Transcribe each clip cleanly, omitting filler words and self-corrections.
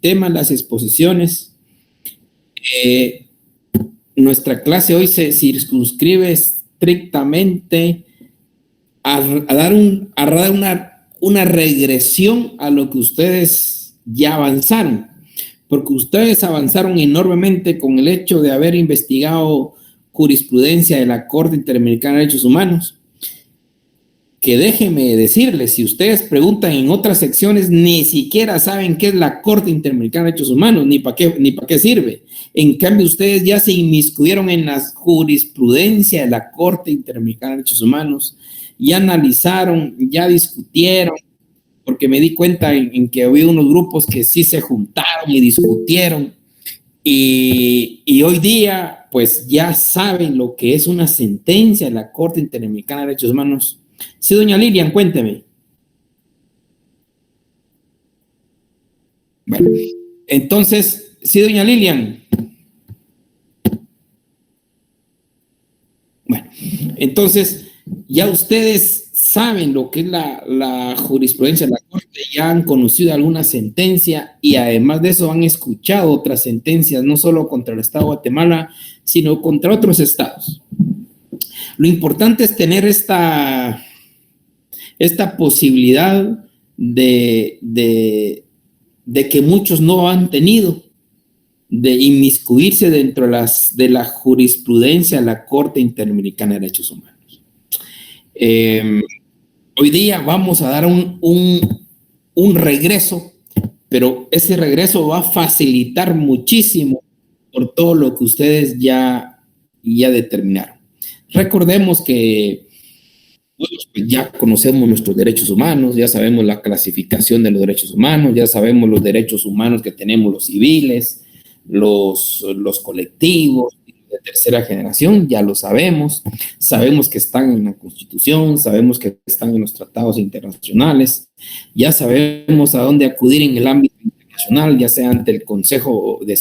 tema, las exposiciones. Nuestra clase hoy se circunscribe estrictamente a dar una regresión a lo que ustedes ya avanzaron, porque ustedes avanzaron enormemente con el hecho de haber investigado jurisprudencia de la Corte Interamericana de Derechos Humanos, que déjenme decirles, si ustedes preguntan en otras secciones, ni siquiera saben qué es la Corte Interamericana de Derechos Humanos, ni para qué sirve. En cambio, ustedes ya se inmiscuyeron en la jurisprudencia de la Corte Interamericana de Derechos Humanos, ya analizaron, ya discutieron, porque me di cuenta en que había unos grupos que sí se juntaron y discutieron, y hoy día, pues ya saben lo que es una sentencia de la Corte Interamericana de Derechos Humanos. Sí, doña Lilian, cuénteme. Bueno, entonces, sí, doña Lilian. Bueno, entonces, ya ustedes saben lo que es la jurisprudencia de la Corte, ya han conocido alguna sentencia y además de eso han escuchado otras sentencias, no solo contra el Estado de Guatemala, sino contra otros estados. Lo importante es tener esta posibilidad de que muchos no han tenido, de inmiscuirse dentro de la jurisprudencia de la Corte Interamericana de Derechos Humanos. Hoy día vamos a dar un regreso, pero ese regreso va a facilitar muchísimo por todo lo que ustedes ya determinaron. Recordemos que pues ya conocemos nuestros derechos humanos, ya sabemos la clasificación de los derechos humanos, ya sabemos los derechos humanos que tenemos los civiles, los colectivos de tercera generación, ya lo sabemos que están en la Constitución, sabemos que están en los tratados internacionales, ya sabemos a dónde acudir en el ámbito internacional, ya sea ante el Consejo de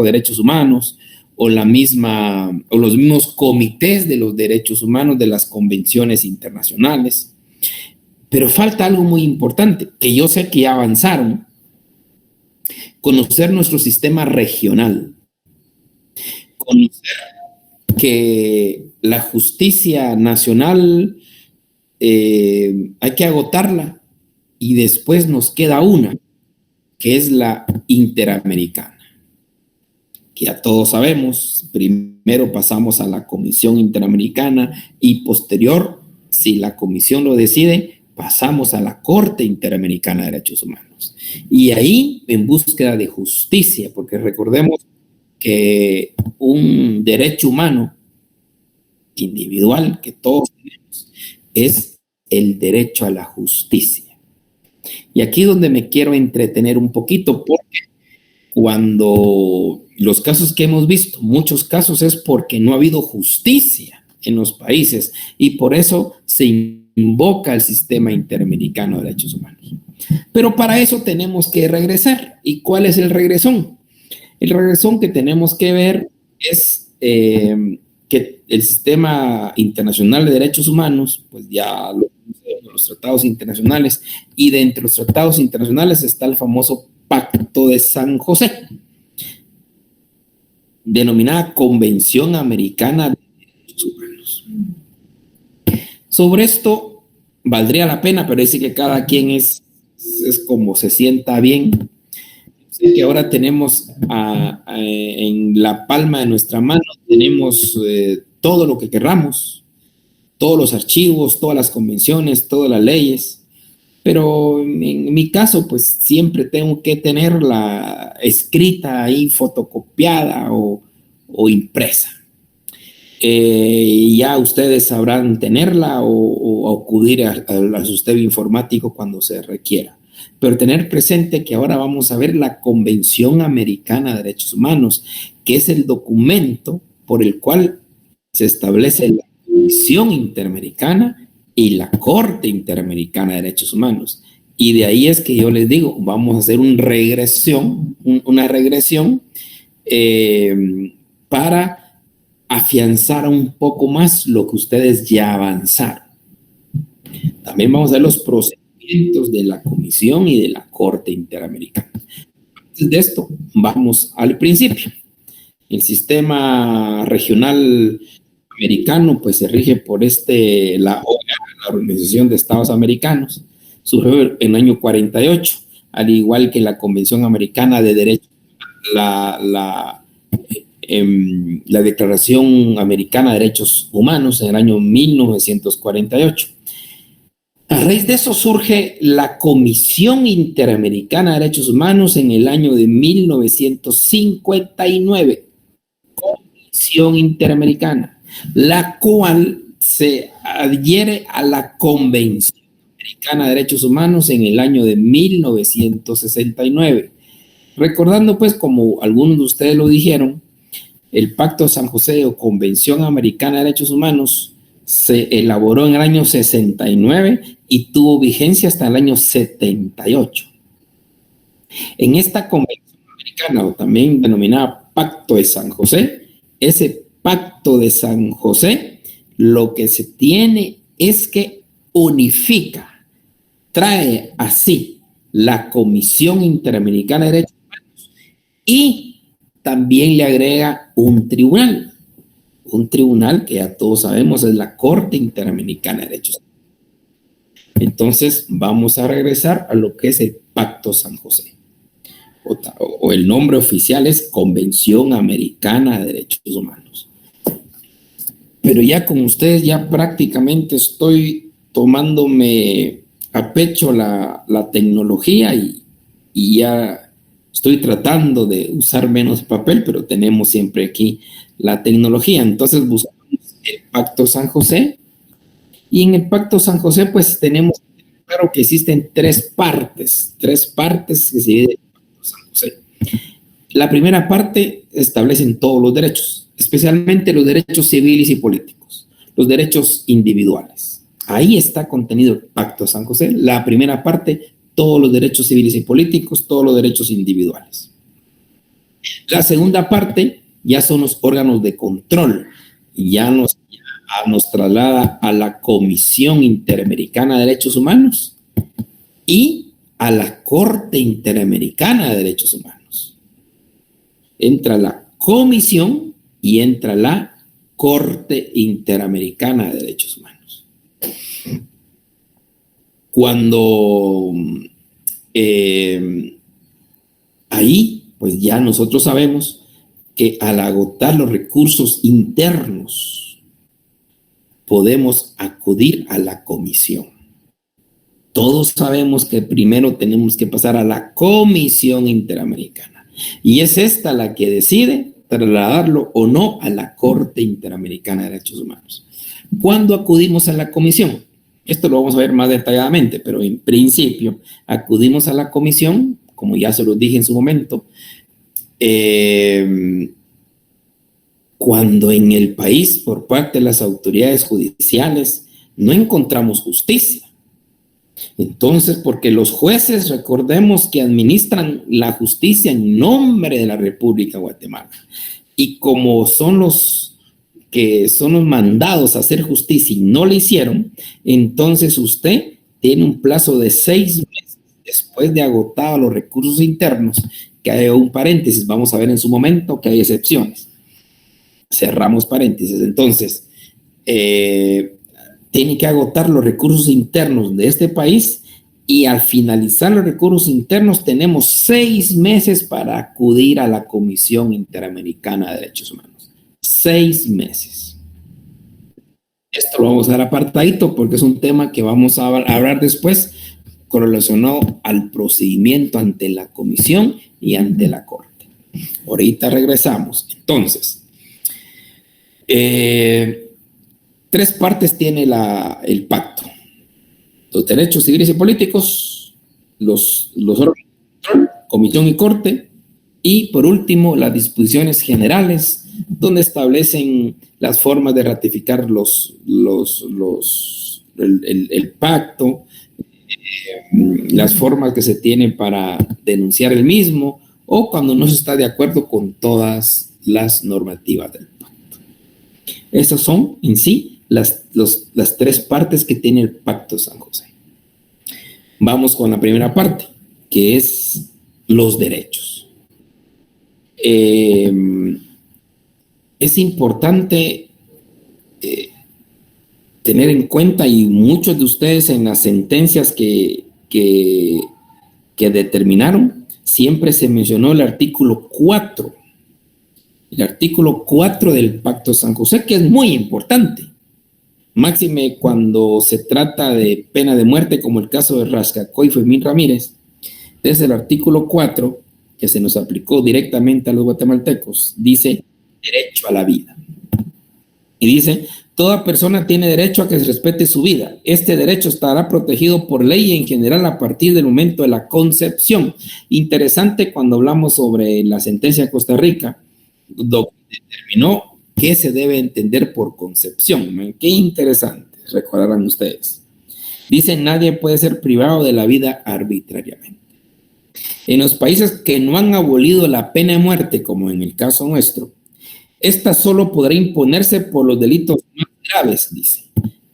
Derechos Humanos, o los mismos comités de los derechos humanos de las convenciones internacionales. Pero falta algo muy importante, que yo sé que ya avanzaron: conocer nuestro sistema regional, conocer que la justicia nacional hay que agotarla y después nos queda una, que es la interamericana. Que ya todos sabemos, primero pasamos a la Comisión Interamericana y posterior, si la Comisión lo decide, pasamos a la Corte Interamericana de Derechos Humanos. Y ahí, en búsqueda de justicia, porque recordemos que un derecho humano individual que todos tenemos es el derecho a la justicia. Y aquí es donde me quiero entretener un poquito, porque cuando los casos que hemos visto, muchos casos es porque no ha habido justicia en los países y por eso se invoca el sistema interamericano de derechos humanos. Pero para eso tenemos que regresar. ¿Y cuál es el regresón? El regresón que tenemos que ver es que el sistema internacional de derechos humanos, pues ya los tratados internacionales, y dentro de los tratados internacionales está el famoso Pacto de San José, denominada Convención Americana de Derechos Humanos. Sobre esto valdría la pena, pero dice que cada quien es como se sienta bien. Sé que ahora tenemos en la palma de nuestra mano, tenemos todo lo que querramos, todos los archivos, todas las convenciones, todas las leyes. Pero en mi caso, pues siempre tengo que tenerla escrita ahí, fotocopiada o impresa. Ya ustedes sabrán tenerla o acudir al sistema informático cuando se requiera. Pero tener presente que ahora vamos a ver la Convención Americana de Derechos Humanos, que es el documento por el cual se establece la Comisión Interamericana y la Corte Interamericana de Derechos Humanos. Y de ahí es que yo les digo, vamos a hacer una regresión para afianzar un poco más lo que ustedes ya avanzaron. También vamos a ver los procedimientos procedimientos de la Comisión y de la Corte Interamericana. Antes de esto, vamos al principio. El sistema regional americano pues se rige por la Organización de Estados Americanos. Surgió en el año 48, al igual que la Convención Americana de Derechos, la Declaración Americana de Derechos Humanos en el año 1948. A raíz de eso surge la Comisión Interamericana de Derechos Humanos en el año de 1959. Comisión Interamericana, la cual se adhiere a la Convención Americana de Derechos Humanos en el año de 1969. Recordando, pues, como algunos de ustedes lo dijeron, el Pacto de San José o Convención Americana de Derechos Humanos se elaboró en el año 69 y tuvo vigencia hasta el año 78. En esta Convención Americana, o también denominada Pacto de San José, ese Pacto de San José, lo que se tiene es que unifica, trae así la Comisión Interamericana de Derechos Humanos y también le agrega un tribunal que ya todos sabemos es la Corte Interamericana de Derechos Humanos. Entonces vamos a regresar a lo que es el Pacto San José, o el nombre oficial es Convención Americana de Derechos Humanos. Pero ya con ustedes ya prácticamente estoy tomándome a pecho la tecnología y ya estoy tratando de usar menos papel, pero tenemos siempre aquí la tecnología. Entonces buscamos el Pacto San José y en el Pacto San José pues tenemos claro que existen tres partes que se dividen en el Pacto San José. La primera parte establecen todos los derechos, especialmente los derechos civiles y políticos, los derechos individuales. Ahí está contenido el Pacto San José. La primera parte, todos los derechos civiles y políticos, todos los derechos individuales. La segunda parte ya son los órganos de control. Ya nos traslada a la Comisión Interamericana de Derechos Humanos y a la Corte Interamericana de Derechos Humanos. Entra la Comisión y entra la Corte Interamericana de Derechos Humanos. Cuando ahí, pues ya nosotros sabemos que al agotar los recursos internos, podemos acudir a la comisión. Todos sabemos que primero tenemos que pasar a la Comisión Interamericana. Y es esta la que decide trasladarlo o no a la Corte Interamericana de Derechos Humanos. ¿Cuándo acudimos a la comisión? Esto lo vamos a ver más detalladamente, pero en principio acudimos a la comisión, como ya se los dije en su momento, cuando en el país, por parte de las autoridades judiciales, no encontramos justicia. Entonces, porque los jueces, recordemos que administran la justicia en nombre de la República de Guatemala, y como son los que son los mandados a hacer justicia y no lo hicieron, entonces usted tiene un plazo de 6 meses después de agotado los recursos internos, que hay un paréntesis, vamos a ver en su momento que hay excepciones. Cerramos paréntesis. Entonces, tiene que agotar los recursos internos de este país y al finalizar los recursos internos tenemos 6 meses para acudir a la Comisión Interamericana de Derechos Humanos. 6 meses. Esto lo vamos a dar apartadito porque es un tema que vamos a hablar después correlacionado al procedimiento ante la comisión y ante la corte. Ahorita regresamos. Entonces, 3 partes tiene el pacto: los derechos civiles y políticos, los órganos de control, comisión y corte, y por último las disposiciones generales, donde establecen las formas de ratificar el pacto, las formas que se tienen para denunciar el mismo, o cuando no se está de acuerdo con todas las normativas del pacto. Esas son en sí las 3 partes que tiene el Pacto de San José. Vamos con la primera parte, que es los derechos. Es importante tener en cuenta, y muchos de ustedes en las sentencias que determinaron, siempre se mencionó el artículo 4. El artículo 4 del Pacto de San José, que es muy importante. Máxime cuando se trata de pena de muerte, como el caso de Rascacoy y Fermín Ramírez. Desde el artículo 4, que se nos aplicó directamente a los guatemaltecos, dice derecho a la vida. Y dice, toda persona tiene derecho a que se respete su vida. Este derecho estará protegido por ley en general a partir del momento de la concepción. Interesante cuando hablamos sobre la sentencia de Costa Rica, donde determinó qué se debe entender por concepción. Qué interesante, recordarán ustedes. Dice, nadie puede ser privado de la vida arbitrariamente. En los países que no han abolido la pena de muerte, como en el caso nuestro, esta solo podrá imponerse por los delitos más graves, dice,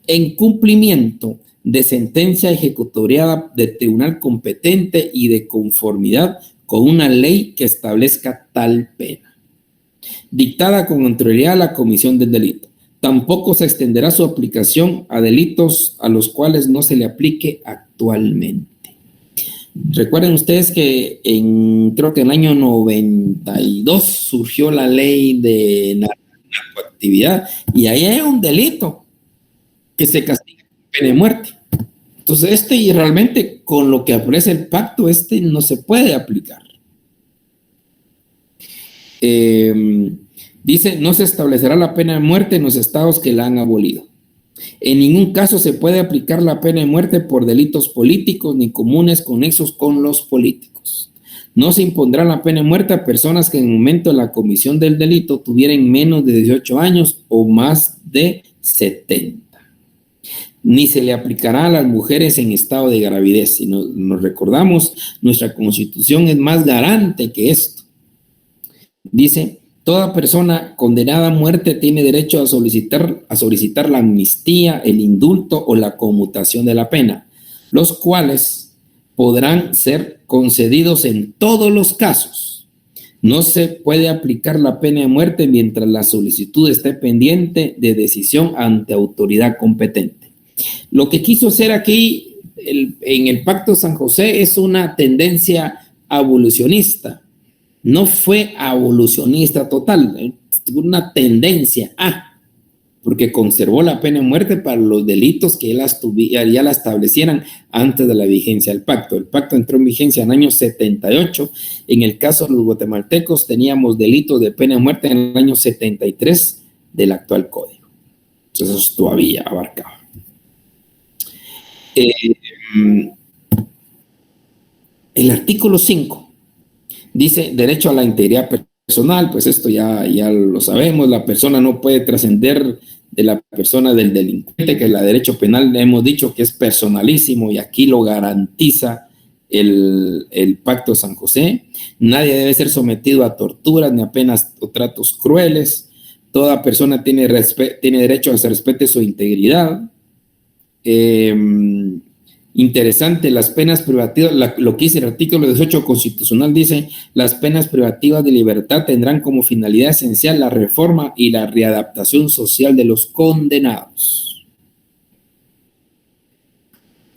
en cumplimiento de sentencia ejecutoriada de tribunal competente y de conformidad con una ley que establezca tal pena, dictada con anterioridad a la comisión del delito. Tampoco se extenderá su aplicación a delitos a los cuales no se le aplique actualmente. Recuerden ustedes que creo que en el año 92 surgió la ley de narcoactividad, y ahí hay un delito que se castiga con pena de muerte. Entonces y realmente con lo que ofrece el pacto, no se puede aplicar. Dice, no se establecerá la pena de muerte en los estados que la han abolido. En ningún caso se puede aplicar la pena de muerte por delitos políticos ni comunes conexos con los políticos. No se impondrá la pena de muerte a personas que en el momento de la comisión del delito tuvieran menos de 18 años o más de 70. Ni se le aplicará a las mujeres en estado de gravidez. Si nos recordamos, nuestra Constitución es más garante que esto. Dice, toda persona condenada a muerte tiene derecho a solicitar la amnistía, el indulto o la conmutación de la pena, los cuales podrán ser concedidos en todos los casos. No se puede aplicar la pena de muerte mientras la solicitud esté pendiente de decisión ante autoridad competente. Lo que quiso hacer aquí en el Pacto de San José es una tendencia abolicionista. No fue abolicionista total, una tendencia porque conservó la pena de muerte para los delitos que ya la establecieran antes de la vigencia del pacto. El pacto entró en vigencia en el año 78. En el caso de los guatemaltecos teníamos delitos de pena de muerte en el año 73 del actual código. Entonces eso todavía abarcaba. El artículo 5 dice derecho a la integridad personal. Pues esto ya lo sabemos, la persona no puede trascender de la persona del delincuente, que el derecho penal hemos dicho que es personalísimo y aquí lo garantiza el Pacto de San José. Nadie debe ser sometido a torturas ni a penas o tratos crueles. Toda persona tiene derecho a que se respete su integridad. Interesante, las penas privativas, lo que dice el artículo 18 constitucional dice, las penas privativas de libertad tendrán como finalidad esencial la reforma y la readaptación social de los condenados.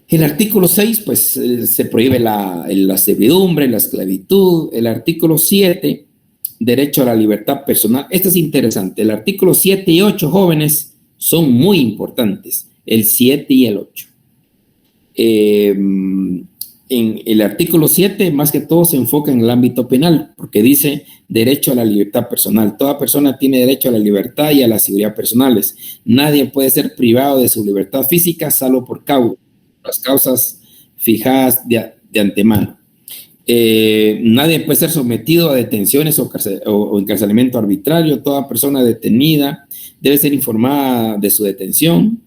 El artículo 6, pues se prohíbe la servidumbre, la esclavitud. El artículo 7, derecho a la libertad personal. Esto es interesante. El artículo 7 y 8, jóvenes, son muy importantes. El 7 y el 8. En el artículo 7, más que todo se enfoca en el ámbito penal, porque dice derecho a la libertad personal. Toda persona tiene derecho a la libertad y a la seguridad personales. Nadie puede ser privado de su libertad física salvo por las causas fijadas de antemano. Nadie puede ser sometido a detenciones o encarcelamiento arbitrario. Toda persona detenida debe ser informada de su detención.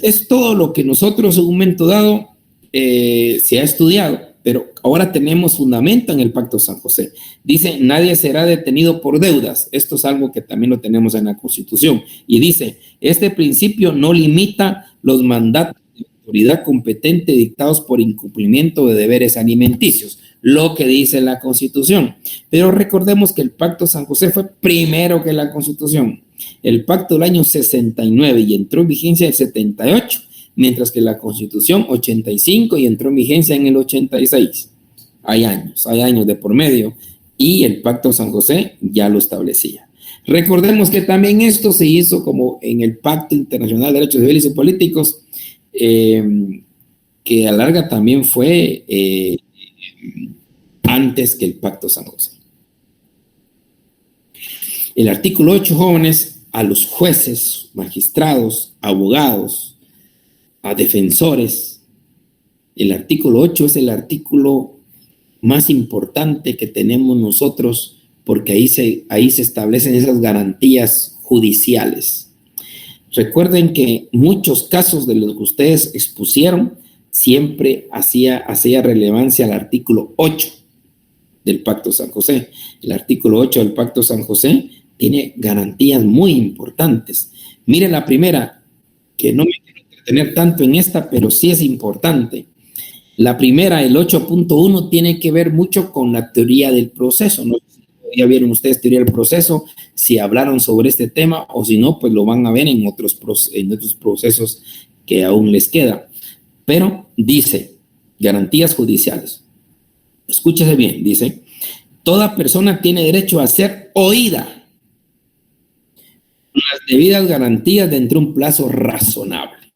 Es todo lo que nosotros en un momento dado se ha estudiado, pero ahora tenemos fundamento en el Pacto de San José. Dice, nadie será detenido por deudas. Esto es algo que también lo tenemos en la Constitución. Y dice, este principio no limita los mandatos autoridad competente dictados por incumplimiento de deberes alimenticios, lo que dice la Constitución. Pero recordemos que el Pacto San José fue primero que la Constitución. El Pacto del año 69 y entró en vigencia en el 78, mientras que la Constitución 85 y entró en vigencia en el 86. Hay años de por medio, y el Pacto San José ya lo establecía. Recordemos que también esto se hizo como en el Pacto Internacional de Derechos Civiles y Políticos, que a larga también fue antes que el Pacto San José. El artículo 8, jóvenes, a los jueces, magistrados, abogados, a defensores. El artículo 8 es el artículo más importante que tenemos nosotros, porque ahí se establecen esas garantías judiciales. Recuerden que muchos casos de los que ustedes expusieron siempre hacía relevancia al artículo 8 del Pacto San José. El artículo 8 del Pacto San José tiene garantías muy importantes. Miren la primera, que no me quiero entretener tanto en esta, pero sí es importante. La primera, el 8.1, tiene que ver mucho con la teoría del proceso. No sé si ya vieron ustedes teoría del proceso, si hablaron sobre este tema, o si no, pues lo van a ver en otros procesos que aún les queda. Pero dice, garantías judiciales. Escúchese bien, dice, toda persona tiene derecho a ser oída con las debidas garantías dentro de un plazo razonable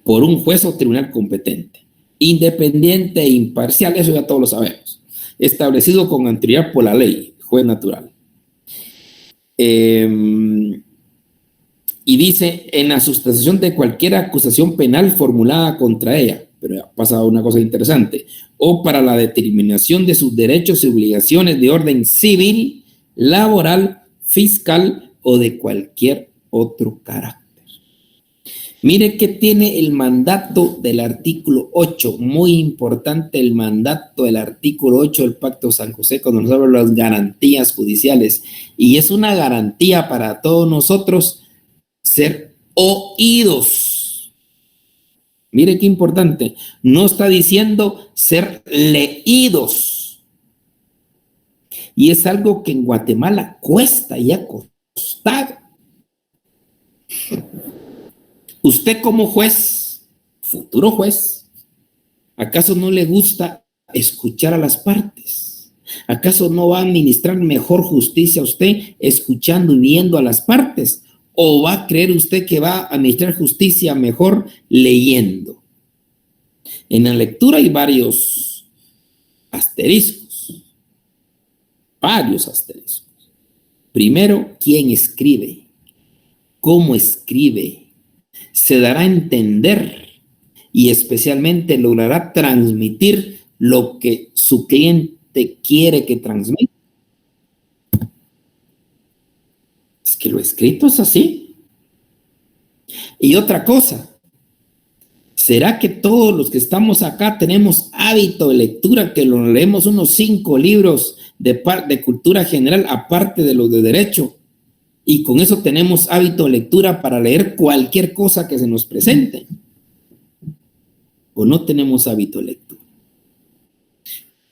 por un juez o tribunal competente, independiente e imparcial, eso ya todos lo sabemos, establecido con anterioridad por la ley, juez natural. Y dice, en la sustanciación de cualquier acusación penal formulada contra ella, pero ha pasado una cosa interesante, o para la determinación de sus derechos y obligaciones de orden civil, laboral, fiscal o de cualquier otro carácter. Mire que tiene el mandato del artículo 8, muy importante el mandato del artículo 8 del Pacto San José cuando nos habla de las garantías judiciales, y es una garantía para todos nosotros ser oídos. Mire qué importante, no está diciendo ser leídos, y es algo que en Guatemala cuesta y ha costado. Usted como juez, futuro juez, ¿acaso no le gusta escuchar a las partes? ¿Acaso no va a administrar mejor justicia a usted escuchando y viendo a las partes? ¿O va a creer usted que va a administrar justicia mejor leyendo? En la lectura hay varios asteriscos. Primero, ¿quién escribe? ¿Cómo escribe? Se dará a entender y especialmente logrará transmitir lo que su cliente quiere que transmita. Es que lo escrito es así. Y otra cosa, ¿será que todos los que estamos acá tenemos hábito de lectura, que lo leemos unos 5 libros de cultura general, aparte de los de derecho? Y con eso tenemos hábito de lectura para leer cualquier cosa que se nos presente. ¿O no tenemos hábito de lectura?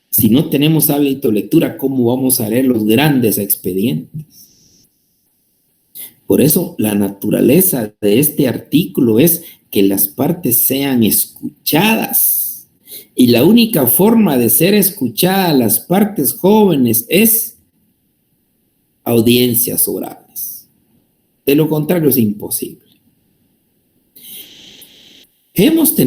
Si no tenemos hábito de lectura, ¿cómo vamos a leer los grandes expedientes? Por eso la naturaleza de este artículo es que las partes sean escuchadas. Y la única forma de ser escuchadas las partes jóvenes es audiencias orales. De lo contrario es imposible. Hemos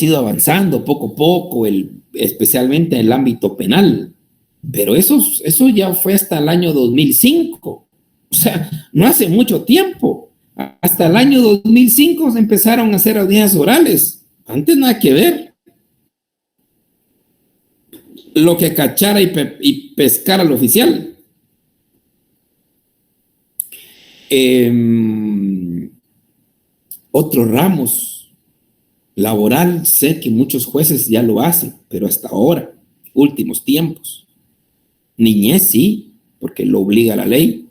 ido avanzando poco a poco, especialmente en el ámbito penal, pero eso ya fue hasta el año 2005. O sea, no hace mucho tiempo. Hasta el año 2005 se empezaron a hacer audiencias orales. Antes nada que ver. Lo que cachara y pescara al oficial. Otros ramos laboral, sé que muchos jueces ya lo hacen, pero hasta ahora, últimos tiempos. Niñez sí, porque lo obliga la ley,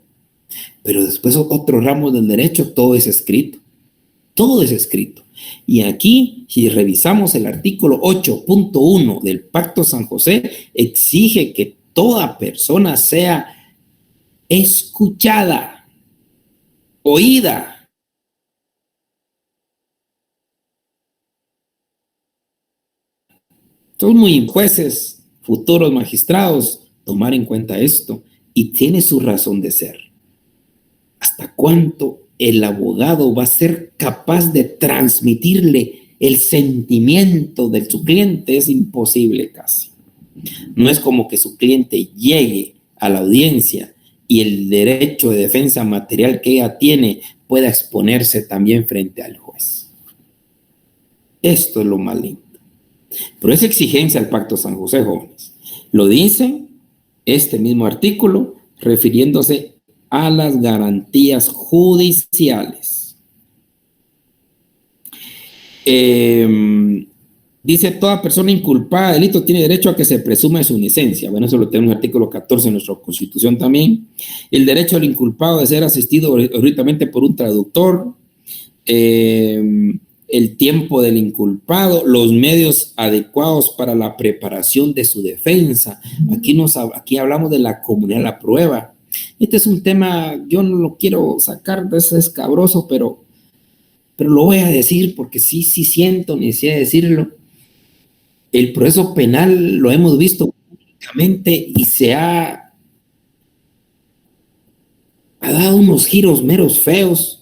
pero después otros ramos del derecho, todo es escrito. Todo es escrito. Y aquí, si revisamos el artículo 8.1 del Pacto San José, exige que toda persona sea escuchada, oída. Son muy jueces, futuros magistrados, tomar en cuenta esto, y tiene su razón de ser. ¿Hasta cuánto el abogado va a ser capaz de transmitirle el sentimiento de su cliente? Es imposible casi. No es como que su cliente llegue a la audiencia y el derecho de defensa material que ella tiene pueda exponerse también frente al juez. Esto es lo más lindo. Pero es exigencia al Pacto San José, jóvenes. Lo dice este mismo artículo refiriéndose a las garantías judiciales. Dice, toda persona inculpada de delito tiene derecho a que se presuma de su inocencia. Bueno, eso lo tenemos en el artículo 14 de nuestra Constitución también. El derecho del inculpado de ser asistido ahorita por un traductor. El tiempo del inculpado, los medios adecuados para la preparación de su defensa. Aquí hablamos de la comunidad de la prueba. Este es un tema, yo no lo quiero sacar de ese escabroso, pero lo voy a decir porque sí siento necesidad de decirlo. El proceso penal lo hemos visto públicamente y se ha dado unos giros meros feos.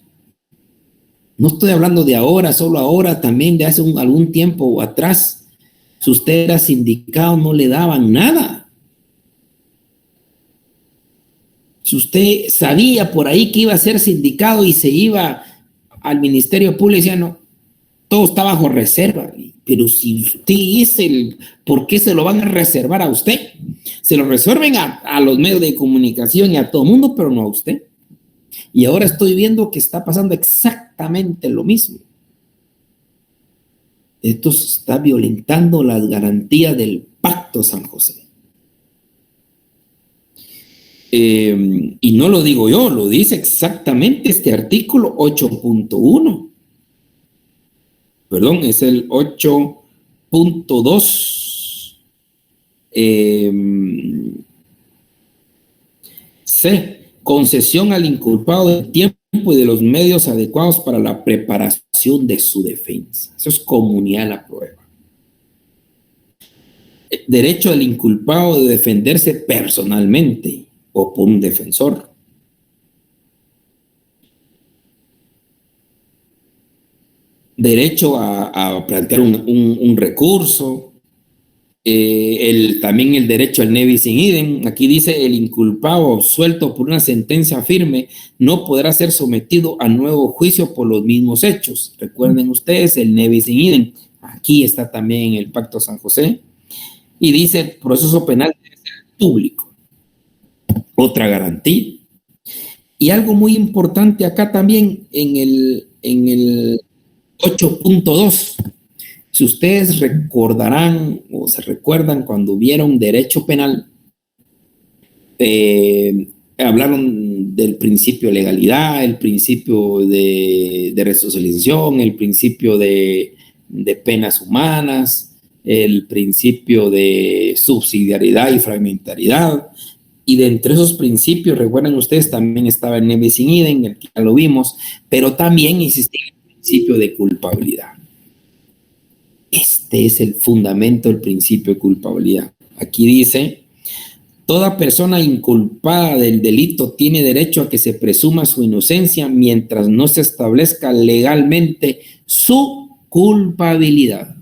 No estoy hablando de ahora, solo ahora, también de hace algún tiempo atrás. Si usted era sindicado, no le daban nada. Si usted sabía por ahí que iba a ser sindicado y se iba al Ministerio Público, decía, no, todo está bajo reserva. Pero si usted es ¿por qué se lo van a reservar a usted? Se lo reserven a los medios de comunicación y a todo el mundo, pero no a usted. Y ahora estoy viendo que está pasando exactamente lo mismo. Esto está violentando las garantías del Pacto San José. Y no lo digo yo, lo dice exactamente este artículo 8.1. Perdón, es el 8.2. C. Concesión al inculpado del tiempo y de los medios adecuados para la preparación de su defensa. Eso es comunidad de la prueba. Derecho del inculpado de defenderse personalmente o por un defensor. Derecho a plantear un recurso. También el derecho al ne bis in idem. Aquí dice, el inculpado absuelto por una sentencia firme no podrá ser sometido a nuevo juicio por los mismos hechos. Recuerden ustedes el ne bis in idem. Aquí está también en el Pacto San José. Y dice, el proceso penal debe ser público. Otra garantía. Y algo muy importante acá también en el 8.2. Si ustedes recordarán o se recuerdan cuando vieron derecho penal, hablaron del principio de legalidad, el principio de resocialización, el principio de penas humanas, el principio de subsidiariedad y fragmentariedad. Y de entre esos principios, recuerden ustedes, también estaba el ne bis in idem, el que ya lo vimos, pero también existía el principio de culpabilidad. Este es el fundamento del principio de culpabilidad. Aquí dice, toda persona inculpada del delito tiene derecho a que se presuma su inocencia mientras no se establezca legalmente su culpabilidad.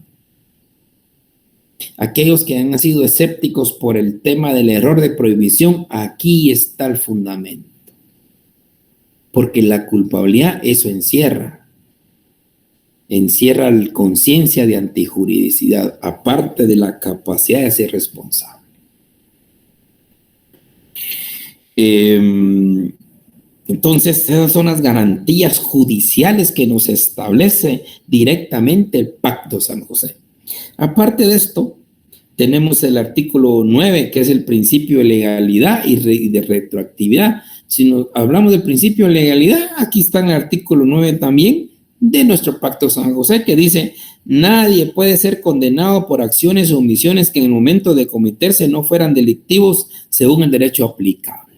Aquellos que han sido escépticos por el tema del error de prohibición, aquí está el fundamento. Porque la culpabilidad eso encierra la conciencia de antijuridicidad, aparte de la capacidad de ser responsable. Entonces, esas son las garantías judiciales que nos establece directamente el Pacto San José. Aparte de esto, tenemos el artículo 9, que es el principio de legalidad y de retroactividad. Si hablamos del principio de legalidad, aquí está en el artículo 9 también, de nuestro Pacto de San José, que dice: nadie puede ser condenado por acciones o omisiones que en el momento de cometerse no fueran delictivos según el derecho aplicable.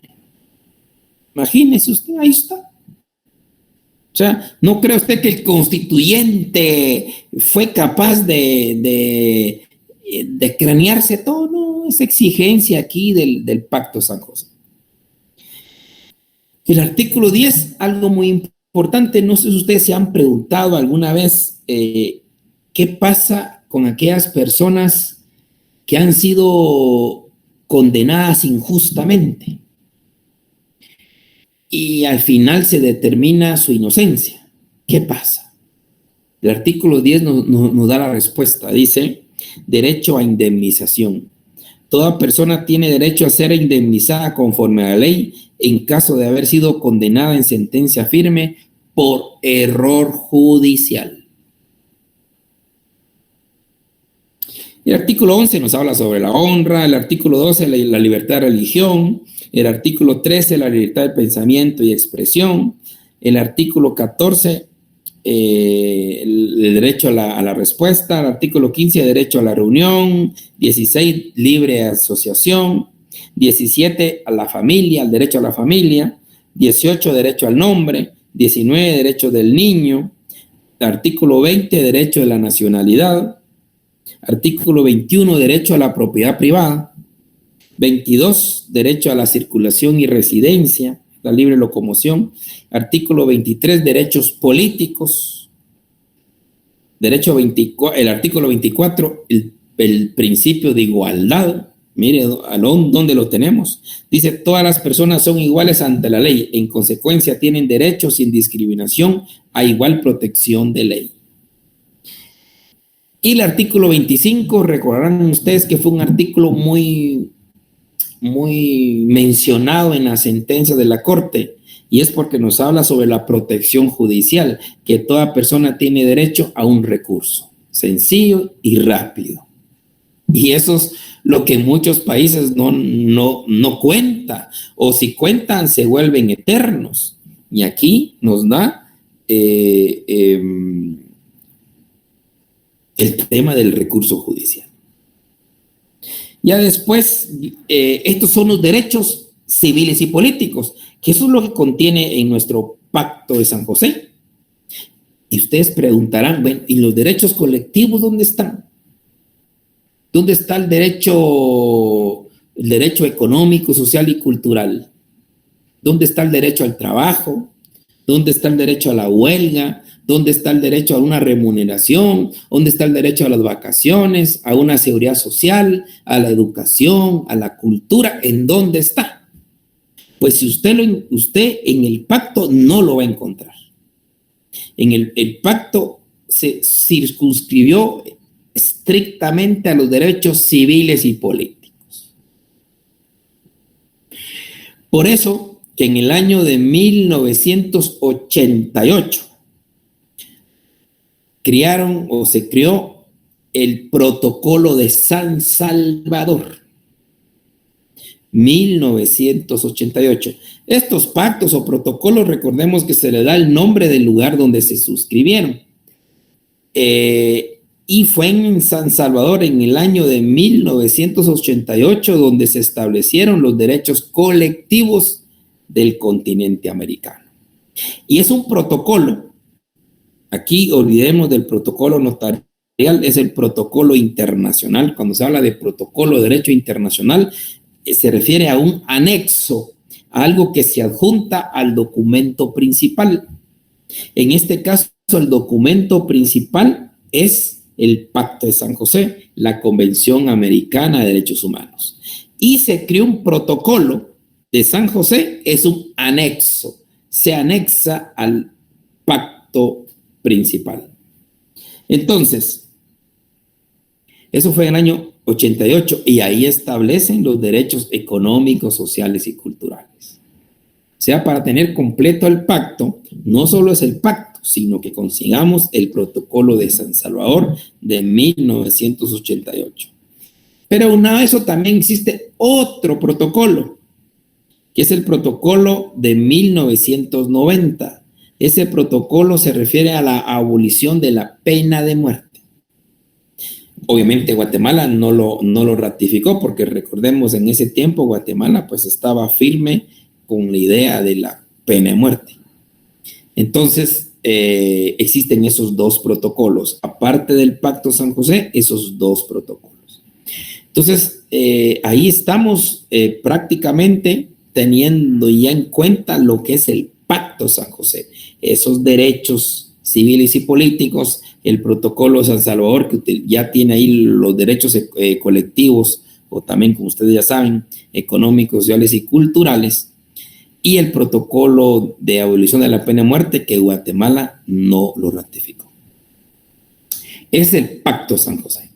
Imagínese usted, ahí está. O sea, ¿no cree usted que el constituyente fue capaz de cranearse todo? No, es exigencia aquí del Pacto de San José. El artículo 10, algo muy importante, no sé si ustedes se han preguntado alguna vez qué pasa con aquellas personas que han sido condenadas injustamente y al final se determina su inocencia. ¿Qué pasa? El artículo 10 nos da la respuesta. Dice: derecho a indemnización. Toda persona tiene derecho a ser indemnizada conforme a la ley en caso de haber sido condenada en sentencia firme por error judicial. El artículo 11 nos habla sobre la honra, el artículo 12 la libertad de religión, el artículo 13 la libertad de pensamiento y expresión, el artículo 14 el derecho a la respuesta, el artículo 15 derecho a la reunión, 16 libre asociación, 17 a la familia, el derecho a la familia, 18 derecho al nombre, 19 derecho del niño, artículo 20 derecho de la nacionalidad, artículo 21 derecho a la propiedad privada, 22 derecho a la circulación y residencia, la libre locomoción, artículo 23 derechos políticos, derecho 24, el artículo 24 el principio de igualdad. Mire dónde lo tenemos. Dice: todas las personas son iguales ante la ley, en consecuencia tienen derecho sin discriminación a igual protección de ley. Y el artículo 25, recordarán ustedes que fue un artículo muy mencionado en la sentencia de la Corte, y es porque nos habla sobre la protección judicial, que toda persona tiene derecho a un recurso sencillo y rápido. Y eso es lo que en muchos países no cuenta, o si cuentan se vuelven eternos. Y aquí nos da el tema del recurso judicial. Ya después, estos son los derechos civiles y políticos, que eso es lo que contiene en nuestro Pacto de San José. Y ustedes preguntarán: bueno, ¿y los derechos colectivos dónde están? ¿Dónde está el derecho económico, social y cultural? ¿Dónde está el derecho al trabajo? ¿Dónde está el derecho a la huelga? ¿Dónde está el derecho a una remuneración? ¿Dónde está el derecho a las vacaciones, a una seguridad social, a la educación, a la cultura? ¿En dónde está? Pues si usted en el pacto no lo va a encontrar. En el pacto se circunscribió estrictamente a los derechos civiles y políticos. Por eso que en el año de 1988 se creó el Protocolo de San Salvador. 1988. Estos pactos o protocolos, recordemos que se le da el nombre del lugar donde se suscribieron. Y fue en San Salvador en el año de 1988 donde se establecieron los derechos colectivos del continente americano. Y es un protocolo. Aquí olvidemos del protocolo notarial, es el protocolo internacional. Cuando se habla de protocolo de derecho internacional, se refiere a un anexo, a algo que se adjunta al documento principal. En este caso, el documento principal es el Pacto de San José, la Convención Americana de Derechos Humanos. Y se creó un protocolo de San José, es un anexo, se anexa al pacto principal. Entonces, eso fue en el año 88 y ahí establecen los derechos económicos, sociales y culturales. O sea, para tener completo el pacto, no solo es el pacto, sino que consigamos el protocolo de San Salvador de 1988. Pero aunado a eso también existe otro protocolo, que es el protocolo de 1990, Ese protocolo se refiere a la abolición de la pena de muerte. Obviamente Guatemala no lo ratificó, porque recordemos, en ese tiempo Guatemala pues estaba firme con la idea de la pena de muerte. Entonces existen esos dos protocolos, aparte del Pacto San José, esos dos protocolos. Entonces ahí estamos prácticamente teniendo ya en cuenta lo que es el Pacto San José, esos derechos civiles y políticos, el protocolo San Salvador, que ya tiene ahí los derechos colectivos, o también, como ustedes ya saben, económicos, sociales y culturales, y el protocolo de abolición de la pena de muerte, que Guatemala no lo ratificó. Es el Pacto San José.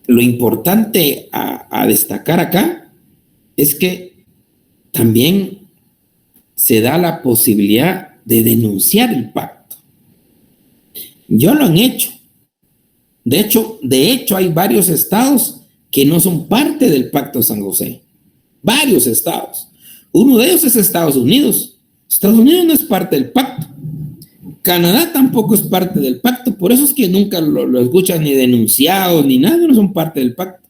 Lo importante a destacar acá es que también se da la posibilidad de denunciar el pacto. Ya lo han hecho. De hecho, hay varios estados que no son parte del Pacto San José. Varios estados. Uno de ellos es Estados Unidos. Estados Unidos no es parte del pacto. Canadá tampoco es parte del pacto. Por eso es que nunca lo escuchan ni denunciados ni nada, no son parte del pacto.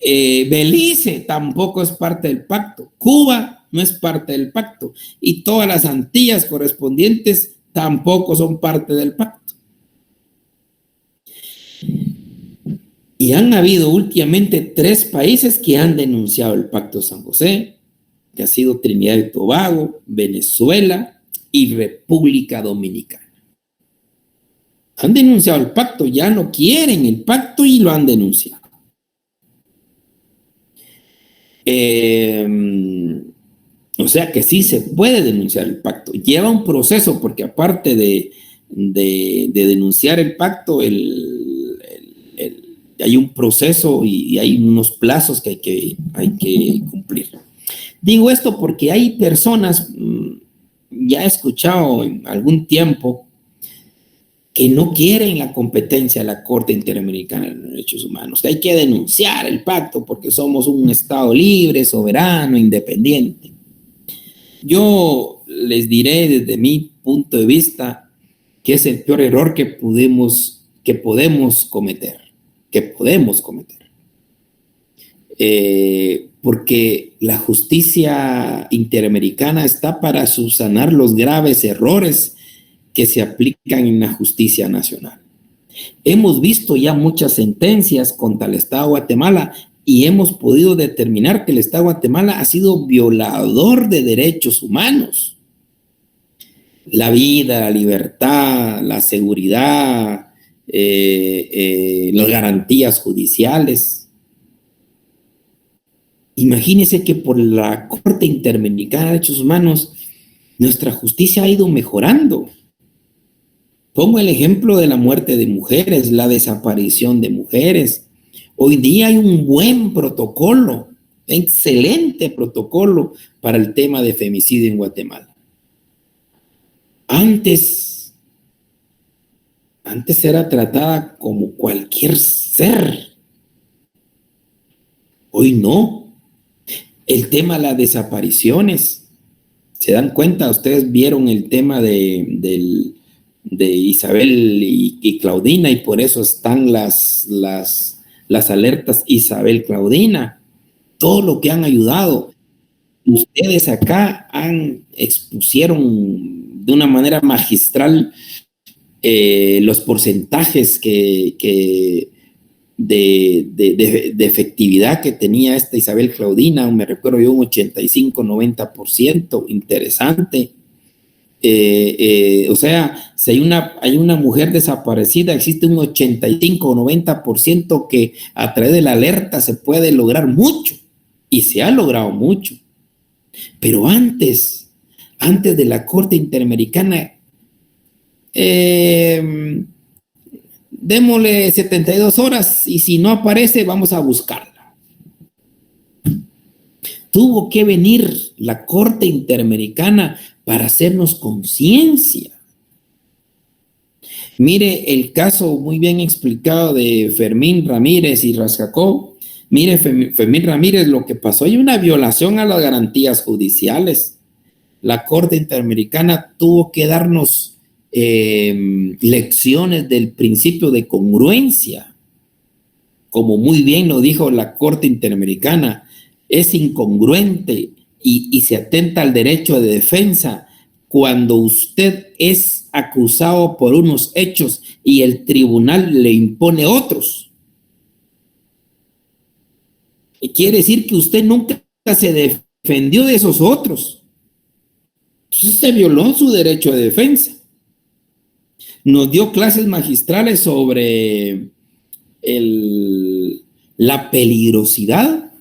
Belice tampoco es parte del pacto. Cuba no es parte del pacto. Y todas las Antillas correspondientes tampoco son parte del pacto. Y han habido últimamente 3 países que han denunciado el Pacto San José, que ha sido Trinidad y Tobago, Venezuela y República Dominicana. Han denunciado el pacto, ya no quieren el pacto y lo han denunciado. O sea que sí se puede denunciar el pacto. Lleva un proceso, porque aparte de denunciar el pacto, hay un proceso y hay unos plazos que hay que cumplir. Digo esto porque hay personas, ya he escuchado en algún tiempo, que no quieren la competencia de la Corte Interamericana de Derechos Humanos, que hay que denunciar el pacto porque somos un Estado libre, soberano, independiente. Yo les diré desde mi punto de vista que es el peor error que podemos cometer. Porque la justicia interamericana está para subsanar los graves errores que se aplican en la justicia nacional. Hemos visto ya muchas sentencias contra el Estado de Guatemala y hemos podido determinar que el Estado de Guatemala ha sido violador de derechos humanos. La vida, la libertad, la seguridad, las garantías judiciales. Imagínense que por la Corte Interamericana de Derechos Humanos nuestra justicia ha ido mejorando. Pongo el ejemplo de la muerte de mujeres, la desaparición de mujeres. Hoy día hay un buen protocolo, excelente protocolo para el tema de femicidio en Guatemala. Antes era tratada como cualquier ser. Hoy no. El tema de las desapariciones. ¿Se dan cuenta? Ustedes vieron el tema de Isabel y Claudina, y por eso están las alertas Isabel Claudina. Todo lo que han ayudado. Ustedes acá expusieron de una manera magistral los porcentajes de efectividad que tenía esta Isabel Claudina. Me recuerdo yo un 85-90%, interesante. O sea, si hay una mujer desaparecida, existe un 85-90% que a través de la alerta se puede lograr mucho, y se ha logrado mucho. Pero antes de la Corte Interamericana, démosle 72 horas y si no aparece, vamos a buscarla. Tuvo que venir la Corte Interamericana para hacernos conciencia. Mire el caso muy bien explicado de Fermín Ramírez y Rascacó. Mire, Fermín Ramírez, lo que pasó, hay una violación a las garantías judiciales. la Corte Interamericana tuvo que darnos lecciones del principio de congruencia. Como muy bien lo dijo la Corte Interamericana, es incongruente y se atenta al derecho de defensa cuando usted es acusado por unos hechos y el tribunal le impone otros. Quiere decir que usted nunca se defendió de esos otros. Entonces se violó su derecho de defensa. Nos dio clases magistrales sobre la peligrosidad.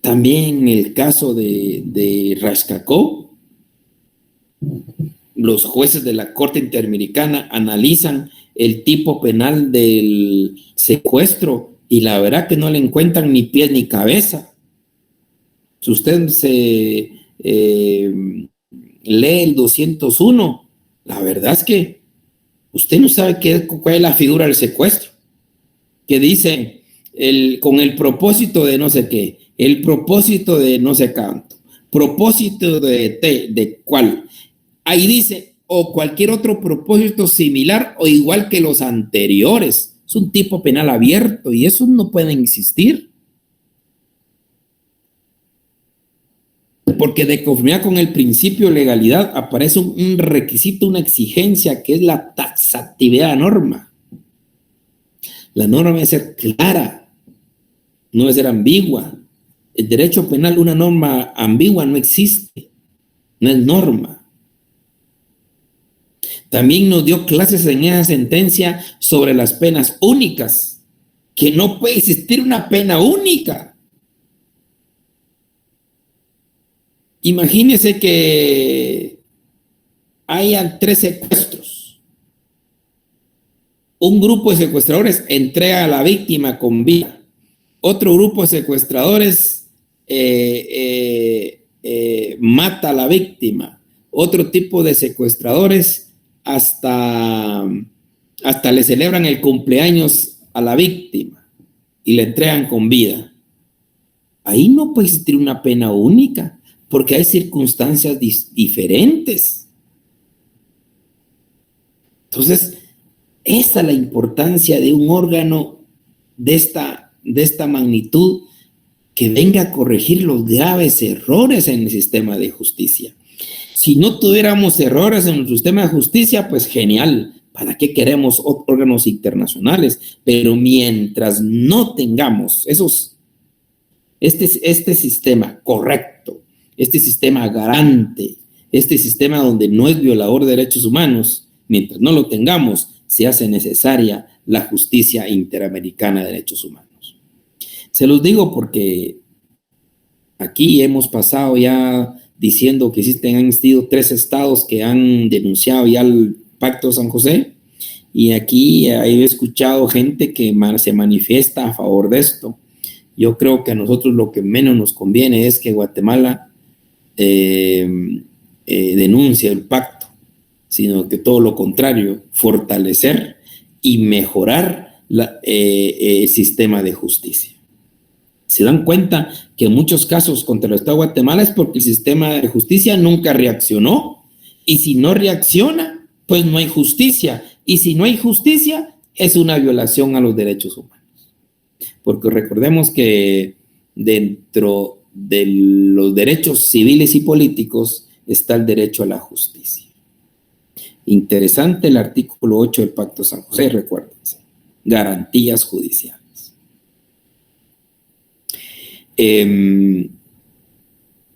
También en el caso de Rashkakov, los jueces de la Corte Interamericana analizan el tipo penal del secuestro y la verdad que no le encuentran ni pies ni cabeza. Si usted lee el 201, la verdad es que usted no sabe cuál es la figura del secuestro, que dice con el propósito de no sé qué, el propósito de no sé cuánto, propósito de cuál. Ahí dice, o cualquier otro propósito similar o igual que los anteriores. Es un tipo penal abierto y esos no pueden existir. Porque de conformidad con el principio de legalidad aparece un requisito, una exigencia que es la taxatividad de la norma. La norma debe ser clara, no debe ser ambigua. El derecho penal, una norma ambigua no existe, no es norma. También nos dio clases en esa sentencia sobre las penas únicas, que no puede existir una pena única. Imagínese que hayan 3 secuestros. Un grupo de secuestradores entrega a la víctima con vida. Otro grupo de secuestradores mata a la víctima. Otro tipo de secuestradores hasta le celebran el cumpleaños a la víctima y le entregan con vida. Ahí no puede existir una pena única, porque hay circunstancias diferentes. Entonces, esta es la importancia de un órgano de esta magnitud que venga a corregir los graves errores en el sistema de justicia. Si no tuviéramos errores en nuestro sistema de justicia, pues genial. ¿Para qué queremos órganos internacionales? Pero mientras no tengamos este sistema correcto, este sistema garante, este sistema donde no es violador de derechos humanos, mientras no lo tengamos, se hace necesaria la justicia interamericana de derechos humanos. Se los digo porque aquí hemos pasado ya diciendo que han existido 3 estados que han denunciado ya el Pacto de San José, y aquí he escuchado gente que se manifiesta a favor de esto. Yo creo que a nosotros lo que menos nos conviene es que Guatemala denuncie el pacto, sino que todo lo contrario, fortalecer y mejorar el sistema de justicia. Se dan cuenta que en muchos casos contra el Estado de Guatemala es porque el sistema de justicia nunca reaccionó, y si no reacciona, pues no hay justicia, y si no hay justicia, es una violación a los derechos humanos. Porque recordemos que dentro de los derechos civiles y políticos está el derecho a la justicia. Interesante el artículo 8 del Pacto de San José, recuérdense, garantías judiciales.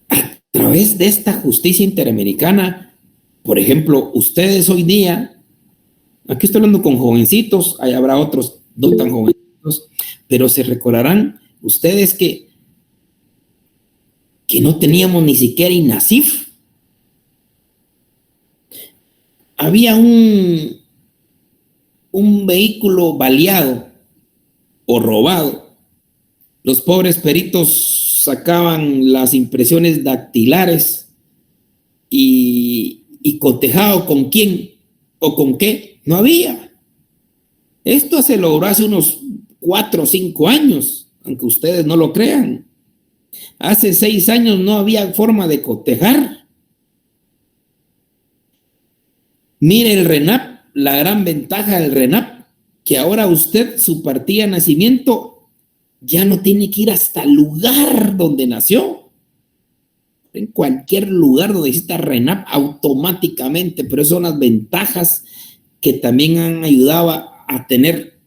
A través de esta justicia interamericana, por ejemplo, ustedes hoy día, aquí estoy hablando con jovencitos, ahí habrá otros no tan jovencitos, pero se recordarán ustedes que no teníamos ni siquiera INASIF. Había un vehículo baleado o robado. Los pobres peritos sacaban las impresiones dactilares y cotejado con quién o con qué no había. Esto se logró hace unos 4 o 5 años, aunque ustedes no lo crean. Hace 6 años no había forma de cotejar. Mire el RENAP, la gran ventaja del RENAP, que ahora usted, su partida de nacimiento, ya no tiene que ir hasta el lugar donde nació. En cualquier lugar donde exista RENAP, automáticamente, pero esas son las ventajas que también han ayudado a tener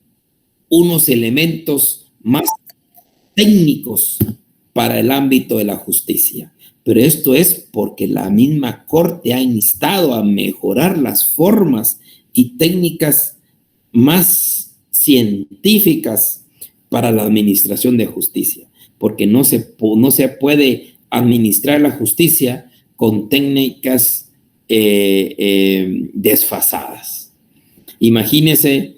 unos elementos más técnicos para el ámbito de la justicia. Pero esto es porque la misma Corte ha instado a mejorar las formas y técnicas más científicas para la administración de justicia, porque no se puede administrar la justicia con técnicas desfasadas. Imagínese,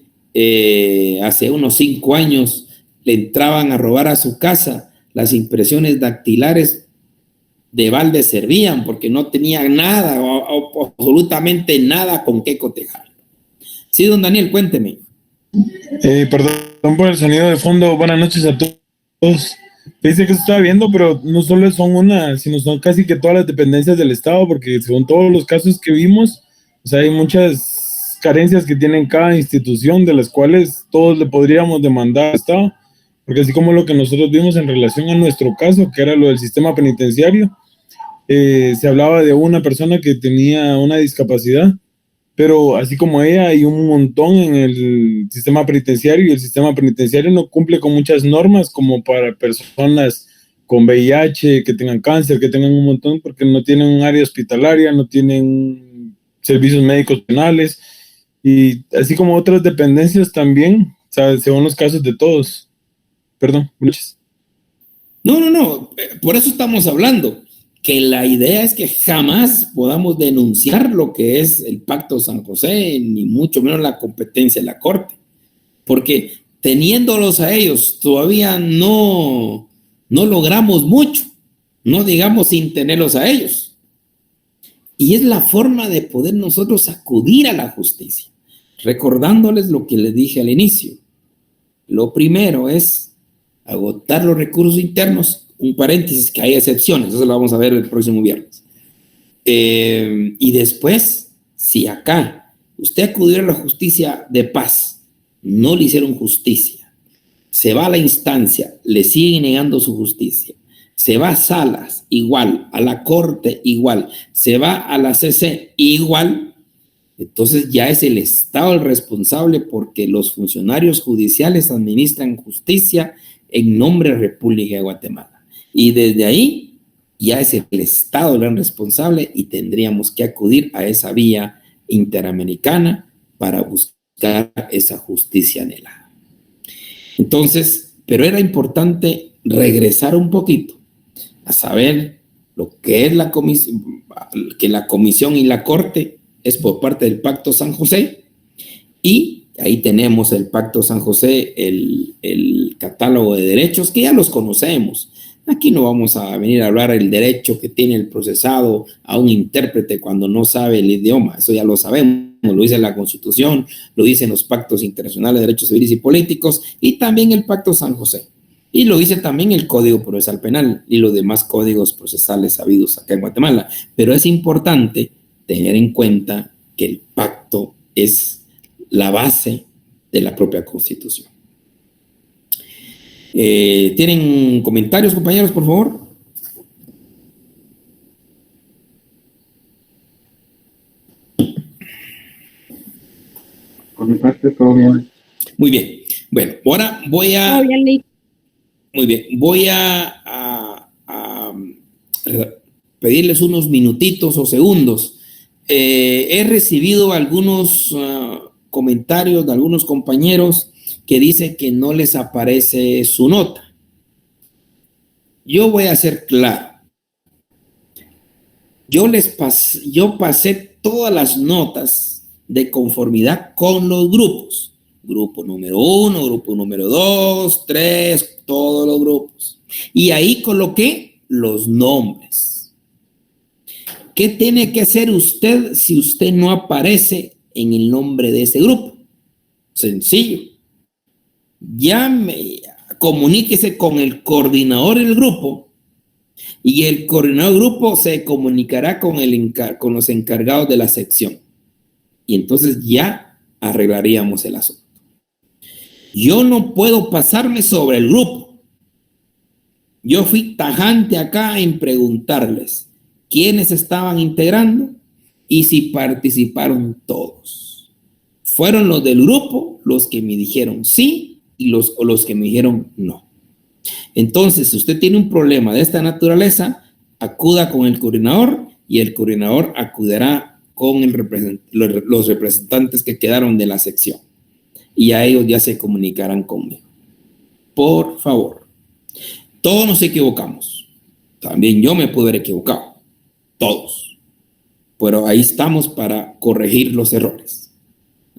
hace unos 5 años le entraban a robar a su casa, las impresiones dactilares de balde servían porque no tenía nada o absolutamente nada con qué cotejar. Sí, don Daniel, cuénteme. Perdón por el sonido de fondo. Buenas noches a todos. Dice que se está viendo, pero no solo son una, sino son casi que todas las dependencias del Estado, porque según todos los casos que vimos, o sea, hay muchas carencias que tienen cada institución, de las cuales todos le podríamos demandar al Estado, porque así como lo que nosotros vimos en relación a nuestro caso, que era lo del sistema penitenciario, se hablaba de una persona que tenía una discapacidad, pero así como ella hay un montón en el sistema penitenciario, y el sistema penitenciario no cumple con muchas normas como para personas con VIH, que tengan cáncer, que tengan un montón, porque no tienen un área hospitalaria, no tienen servicios médicos penales, y así como otras dependencias también, o sea, según los casos de todos. Perdón, muchas. No, por eso estamos hablando, que la idea es que jamás podamos denunciar lo que es el Pacto San José, ni mucho menos la competencia de la Corte, porque teniéndolos a ellos todavía no logramos mucho, no digamos sin tenerlos a ellos. Y es la forma de poder nosotros acudir a la justicia, recordándoles lo que les dije al inicio. Lo primero es agotar los recursos internos, un paréntesis, que hay excepciones, eso lo vamos a ver el próximo viernes. Y después, si acá usted acudió a la justicia de paz, no le hicieron justicia, se va a la instancia, le siguen negando su justicia, se va a salas, igual, a la corte, igual, se va a la CC, igual, entonces ya es el Estado el responsable, porque los funcionarios judiciales administran justicia en nombre de la República de Guatemala. Y desde ahí ya es el Estado el gran responsable, y tendríamos que acudir a esa vía interamericana para buscar esa justicia anhelada. Entonces, pero era importante regresar un poquito a saber lo que es la comisión, que la comisión y la Corte es por parte del Pacto San José, y ahí tenemos el Pacto San José, el catálogo de derechos que ya los conocemos. Aquí no vamos a venir a hablar del derecho que tiene el procesado a un intérprete cuando no sabe el idioma, eso ya lo sabemos, lo dice la Constitución, lo dicen los pactos internacionales de derechos civiles y políticos, y también el Pacto San José, y lo dice también el Código Procesal Penal y los demás códigos procesales sabidos acá en Guatemala. Pero es importante tener en cuenta que el pacto es la base de la propia Constitución. ¿Tienen comentarios, compañeros, por favor? Por mi parte, todo bien. Muy bien. Bueno, ahora voy a... Muy bien. Voy a pedirles unos minutitos o segundos. He recibido algunos comentarios de algunos compañeros que dicen que no les aparece su nota. Yo voy a ser claro. Yo pasé todas las notas de conformidad con los grupos. Grupo número 1, grupo número 2, 3, todos los grupos. Y ahí coloqué los nombres. ¿Qué tiene que hacer usted si usted no aparece en el nombre de ese grupo? Sencillo. Comuníquese con el coordinador del grupo Y el coordinador de grupo se comunicará con los encargados de la sección. Y entonces ya arreglaríamos el asunto. Yo no puedo pasarme sobre el grupo. Yo fui tajante acá en preguntarles quiénes estaban integrando y si participaron todos. Fueron los del grupo los que me dijeron sí y los que me dijeron no. Entonces, si usted tiene un problema de esta naturaleza, acuda con el coordinador y el coordinador acudirá con los representantes que quedaron de la sección. Y a ellos ya se comunicarán conmigo. Por favor. Todos nos equivocamos. También yo me pude haber equivocado. Todos. Pero ahí estamos para corregir los errores.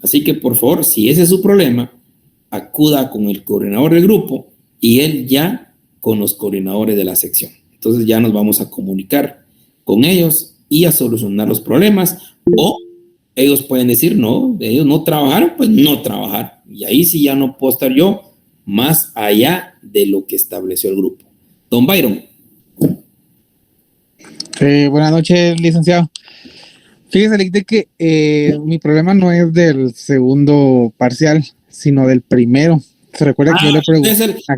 Así que, por favor, si ese es su problema, acuda con el coordinador del grupo y él ya con los coordinadores de la sección. Entonces ya nos vamos a comunicar con ellos y a solucionar los problemas. O ellos pueden decir, no, ellos no trabajaron, pues no trabajar. Y ahí sí ya no puedo estar yo más allá de lo que estableció el grupo. Don Byron. Buenas noches, licenciado. Fíjese de que mi problema no es del segundo parcial, sino del primero. Se recuerda que yo le pregunté.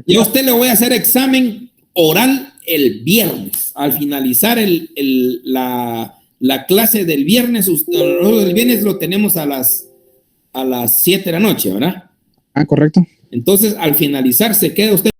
Yo a usted le voy a hacer examen oral el viernes. Al finalizar la clase del viernes, el viernes lo tenemos a las 7 de la noche, ¿verdad? Correcto. Entonces, al finalizar, se queda usted